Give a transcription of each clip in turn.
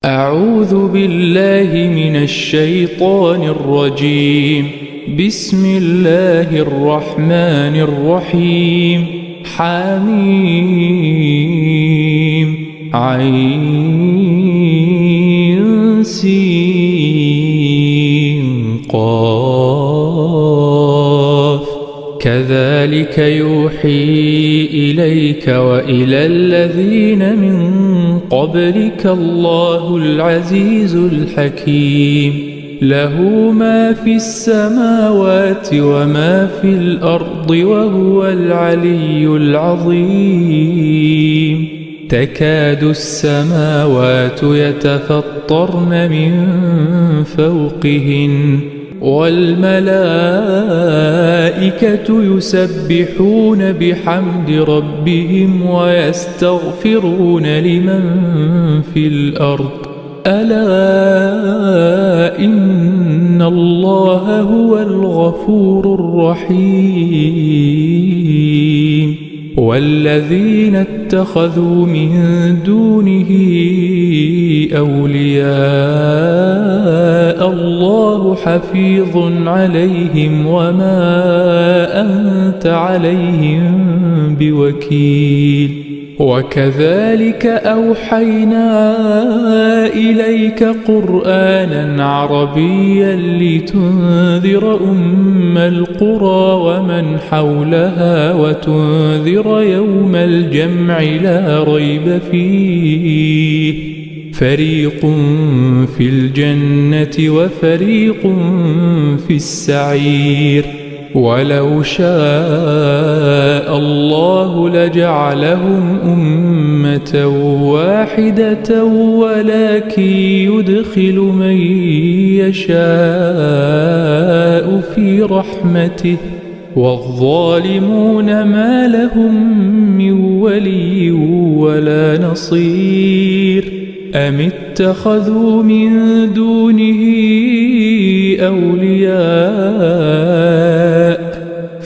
أعوذ بالله من الشيطان الرجيم. بسم الله الرحمن الرحيم. حميم عين سين قاف. كذلك يوحي إليك وإلى الذين من قبلك الله العزيز الحكيم. له ما في السماوات وما في الأرض وهو العلي العظيم. تكاد السماوات يتفطرن من فوقهن والملائكة يسبحون بحمد ربهم ويستغفرون لمن في الأرض. ألا إن الله هو الغفور الرحيم. والذين اتخذوا من دونه أولياء الله حفيظ عليهم وما أنت عليهم بوكيل. وكذلك أوحينا إليك قرآنا عربيا لتنذر أم القرى ومن حولها وتنذر يوم الجمع لا ريب فيه. فريق في الجنة وفريق في السعير. ولو شاء الله لجعلهم أمة واحدة ولكن يدخل من يشاء في رحمته والظالمون ما لهم من ولي ولا نصير. أم اتخذوا من دونه أولياء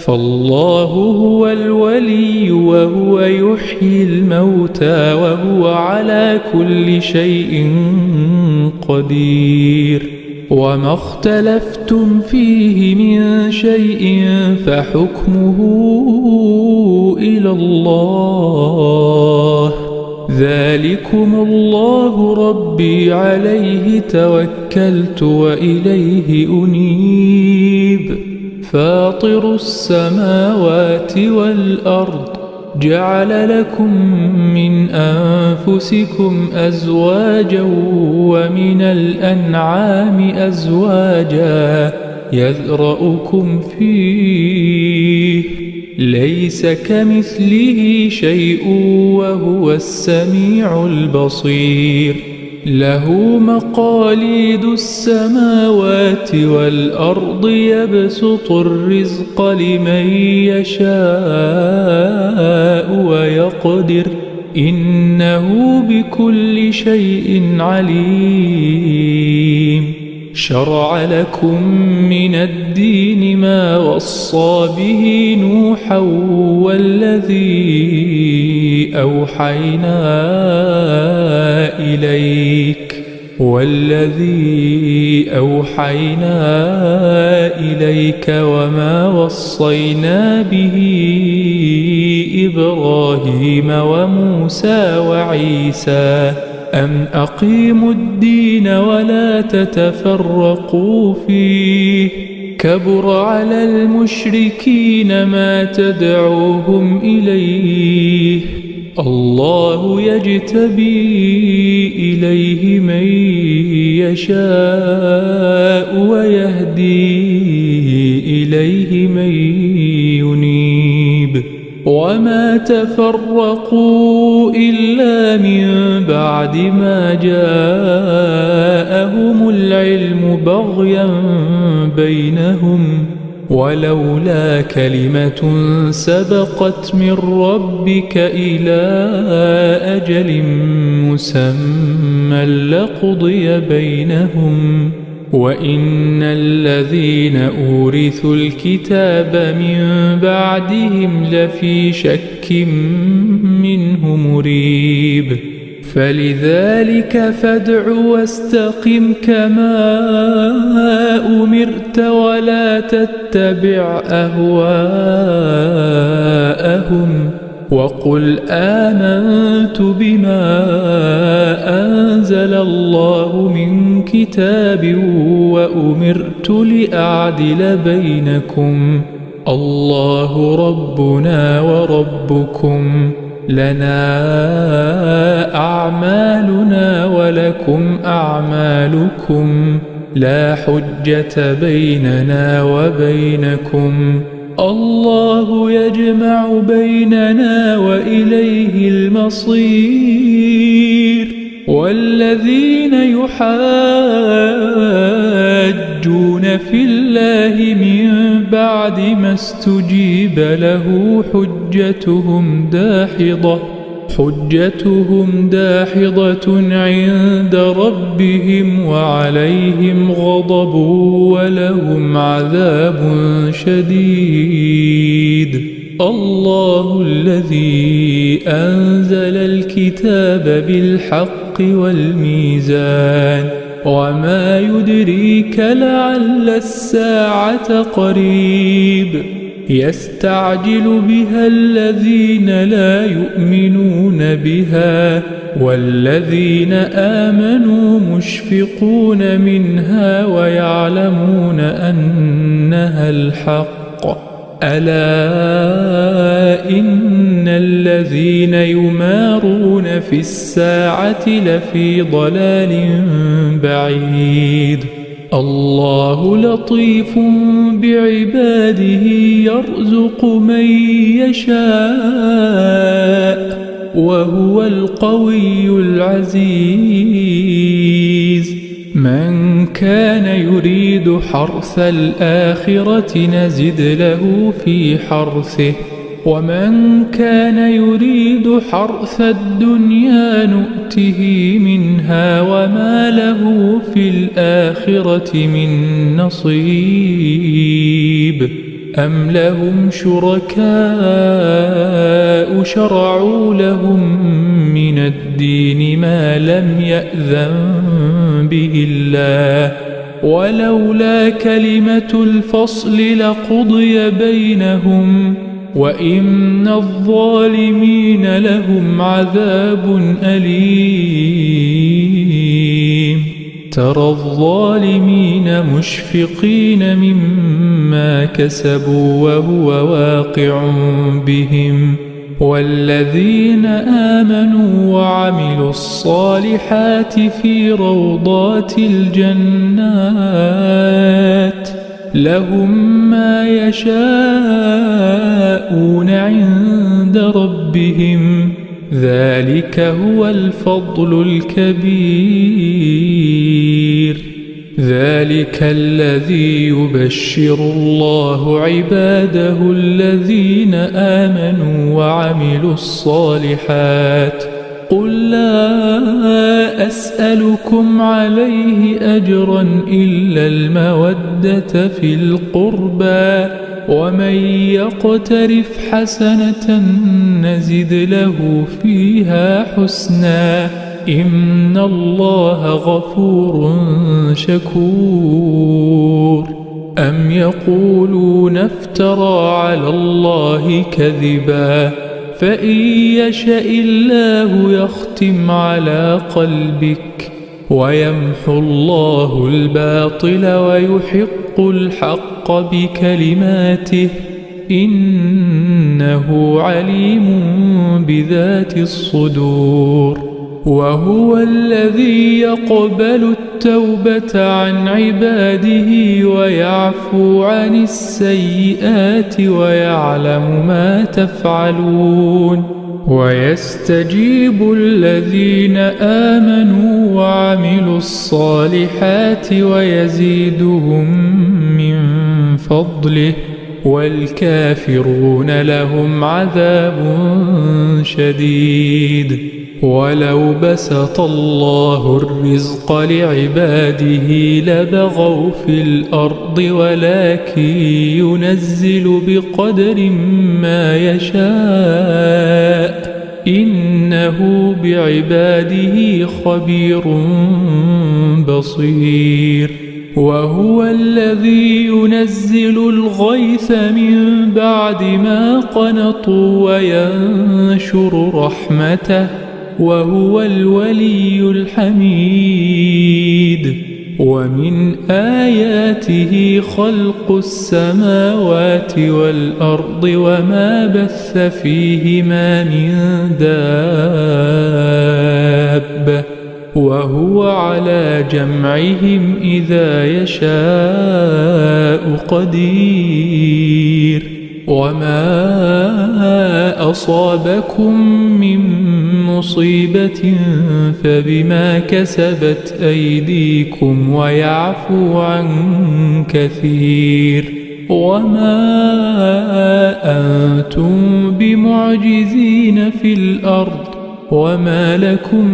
فالله هو الولي وهو يحيي الموتى وهو على كل شيء قدير. وما اختلفتم فيه من شيء فحكمه إلى الله. ذلكم الله ربي عليه توكلت وإليه أنيب. فاطر السماوات والأرض جعل لكم من أنفسكم أزواجا ومن الأنعام أزواجا يذرأكم فيه ليس كمثله شيء وهو السميع البصير. له مقاليد السماوات والأرض يبسط الرزق لمن يشاء ويقدر إنه بكل شيء عليم. شرع لكم من الدين ما وصى به نوحا والذي أوحينا إليك وما وصينا به إبراهيم وموسى وعيسى أن أقيموا الدين ولا تتفرقوا فيه. كبر على المشركين ما تدعوهم إليه. الله يجتبي إليه من يشاء ويهدي إليه من ينيب. وما تفرقوا إلا من بعد ما جاءهم العلم بغيا بينهم ولولا كلمة سبقت من ربك إلى أجل مسمى لقضي بينهم وإن الذين أورثوا الكتاب من بعدهم لفي شك منه مريب فلذلك فادع واستقم كما أمرت ولا تتبع أهواءهم وقل آمنت بما أنزل الله من كتاب وأمرت لأعدل بينكم الله ربنا وربكم لنا أعمالنا ولكم أعمالكم لا حجة بيننا وبينكم الله يجمع بيننا وإليه المصير والذين يحاجون في الله من بعد ما استجيب له حجتهم داحضة عند ربهم وعليهم غضب ولهم عذاب شديد الله الذي أنزل الكتاب بالحق والميزان وما يدريك لعل الساعة قريب يستعجل بها الذين لا يؤمنون بها والذين آمنوا مشفقون منها ويعلمون أنها الحق ألا إن الذين يمارون في الساعة لفي ضلال بعيد الله لطيف بعباده يرزق من يشاء وهو القوي العزيز من كان يريد حرث الآخرة نزد له في حرثه ومن كان يريد حرث الدنيا نؤته منها وما له في الآخرة من نصيب أم لهم شركاء شرعوا لهم من الدين ما لم يأذن به الله ولولا كلمة الفصل لقضي بينهم وإن الظالمين لهم عذاب أليم ترى الظالمين مشفقين مما كسبوا وهو واقع بهم والذين آمنوا وعملوا الصالحات في روضات الجنات لهم ما يشاءون عند ربهم ذلك هو الفضل الكبير ذلك الذي يبشر الله عباده الذين آمنوا وعملوا الصالحات قل لا أسألكم عليه أجرا إلا المودة في القربى ومن يقترف حسنة نزد له فيها حسنا إن الله غفور شكور أم يقولون افترى على الله كذبا فإن يشاء الله يختم على قلبك ويمحو الله الباطل ويحق الحق بكلماته إنه عليم بذات الصدور وهو الذي يقبل التوبة عن عباده ويعفو عن السيئات ويعلم ما تفعلون ويستجيب الذين آمنوا وعملوا الصالحات ويزيدهم من فضله والكافرون لهم عذاب شديد ولو بسط الله الرزق لعباده لبغوا في الأرض ولكن ينزل بقدر ما يشاء إنه بعباده خبير بصير وهو الذي ينزل الغيث من بعد ما قنطوا وينشر رحمته وهو الولي الحميد ومن آياته خلق السماوات والأرض وما بث فيهما من دابة وهو على جمعهم إذا يشاء قدير وما أصابكم من مصيبة فبما كسبت أيديكم ويعفو عن كثير وما أنتم بمعجزين في الأرض وما لكم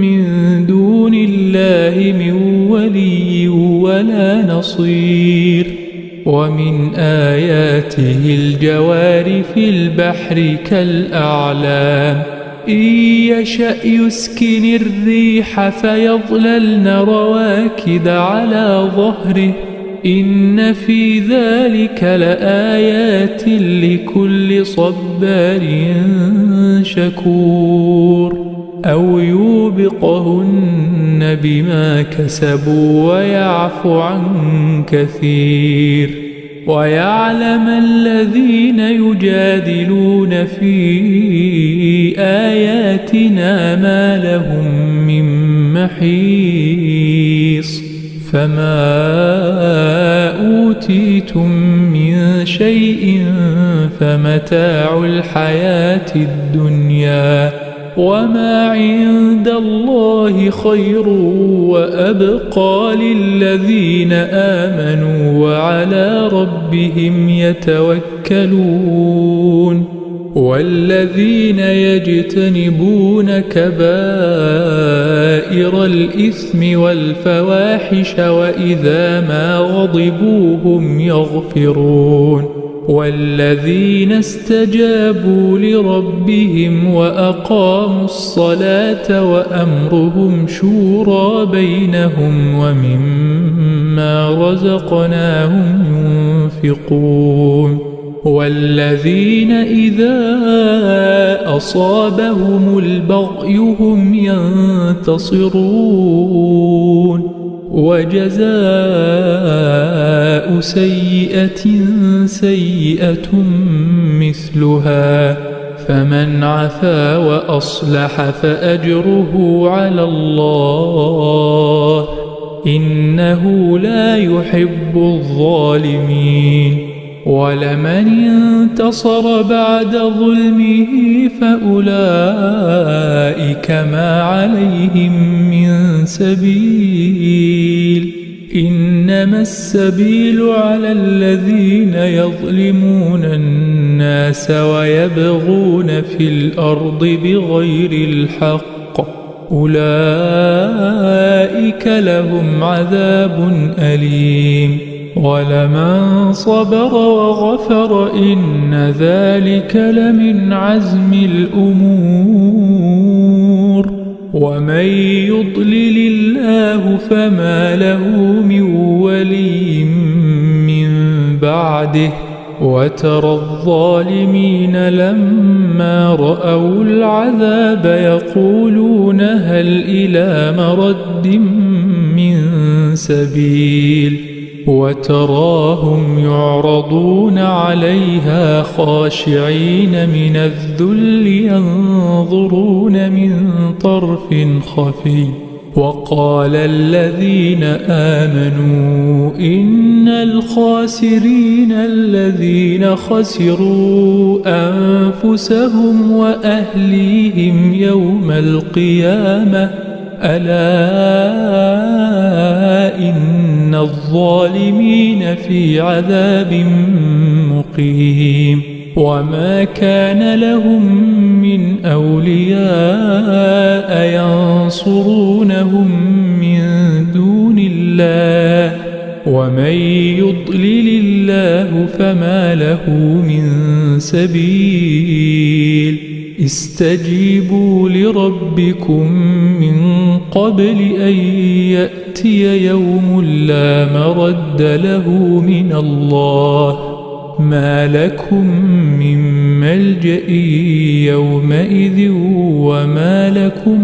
من دون الله من ولي ولا نصير ومن آياته الجوار في البحر كالأعلام إن يشأ يسكن الريح فيظللن رواكد على ظهره إن في ذلك لآيات لكل صبار شكور أو يوبقهن بما كسبوا ويعفو عن كثير ويعلم الذين يجادلون في آياتنا ما لهم من محيص فما أوتيتم من شيء فمتاع الحياة الدنيا وما عند الله خير وأبقى للذين آمنوا وعلى ربهم يتوكلون والذين يجتنبون كبائر الإثم والفواحش وإذا ما غضبوا هم يغفرون والذين استجابوا لربهم وأقاموا الصلاة وأمرهم شورى بينهم ومما رزقناهم ينفقون والذين إذا أصابهم البغي هم ينتصرون وجزاء سيئة سيئة مثلها فمن عفا وأصلح فأجره على الله إنه لا يحب الظالمين ولمن انتصر بعد ظلمه فأولئك ما عليهم من سبيل إنما السبيل على الذين يظلمون الناس ويبغون في الأرض بغير الحق أولئك لهم عذاب أليم ولمن صبر وغفر إن ذلك لمن عزم الأمور ومن يضلل الله فما له من ولي من بعده وترى الظالمين لما رأوا العذاب يقولون هل إلى مرد من سبيل وتراهم يعرضون عليها خاشعين من الذل ينظرون من طرف خفي وقال الذين آمنوا إن الخاسرين الذين خسروا أنفسهم وأهليهم يوم القيامة ألا إن الظالمين في عذاب مقيم وما كان لهم من أولياء ينصرونهم من دون الله ومن يضلل الله فما له من سبيل استجيبوا لربكم من قبل أن يأتي يوم لا مرد له من الله ما لكم من ملجأ يومئذ وما لكم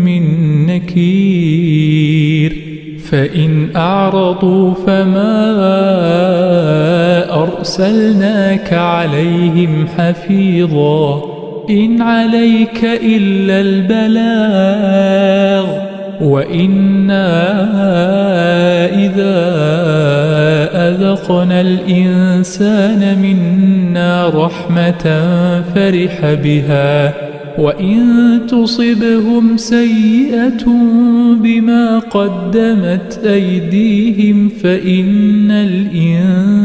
من نكير فإن أعرضوا فما أرسلناك عليهم حفيظا إن عليك إلا البلاغ وإنا إذا أذقنا الإنسان منا رحمة فرح بها وإن تصبهم سيئة بما قدمت أيديهم فإن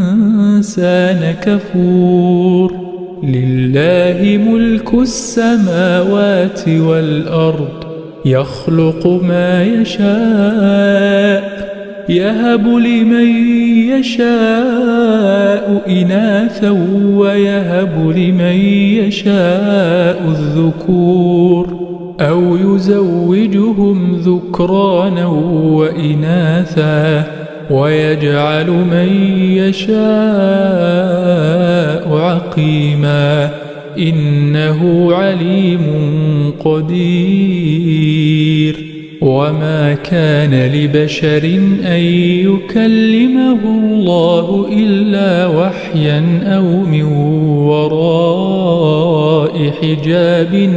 الإنسان كفور لله ملك السماوات والأرض يخلق ما يشاء يهب لمن يشاء إناثا ويهب لمن يشاء الذكور أو يزوجهم ذكرانا وإناثا ويجعل من يشاء عقيما إنه عليم قدير وما كان لبشر أن يكلمه الله إلا وحيا أو من وراء حجاب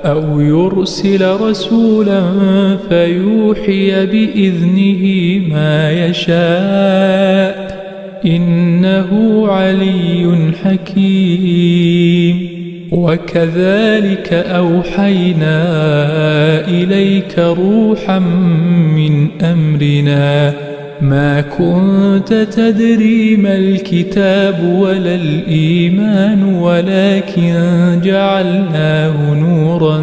أو يرسل رسولا فيوحي بإذنه ما يشاء إنه علي حكيم وكذلك أوحينا إليك روحا من أمرنا ما كنت تدري ما الكتاب ولا الإيمان ولكن جعلناه نورا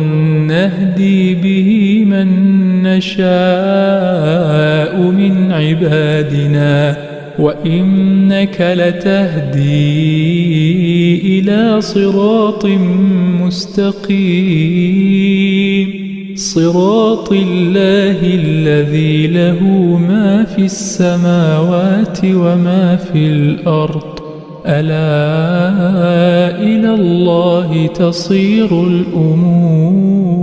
نهدي به من نشاء من عبادنا وإنك لتهدي إلى صراط مستقيم صراط الله الذي له ما في السماوات وما في الأرض ألا إلى الله تصير الأمور